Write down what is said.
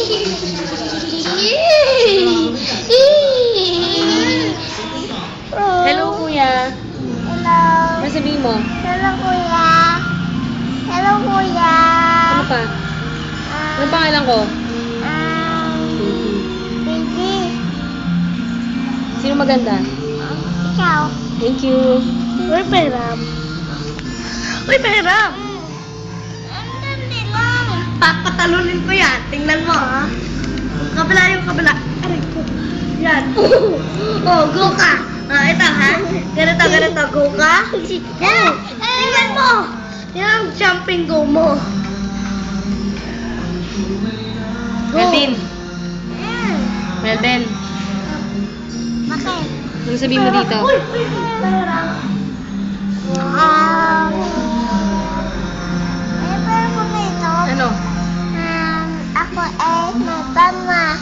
Hello, kuya. Hello. Ano sabihin mo? Hello, kuya. Hello, kuya. Ano pa? Ano pangalan ko? Baby. Sino maganda? Ikaw. Thank you. Uy, peram. Uy, peram. Ang dali lang. Papatalunin ko yan. Tingnan mo, ha? Kabila yung kabila. Aray ko. Yan. Oh, go ka. Ito, ha? Ganito, go ka. Tingnan mo. Yan ang jumping go mo. Go. Melvin. Melvin. Bakit? Ano sabihin mo dito? Uy, peram. Pero ko dito. Ano? Ako ay matama.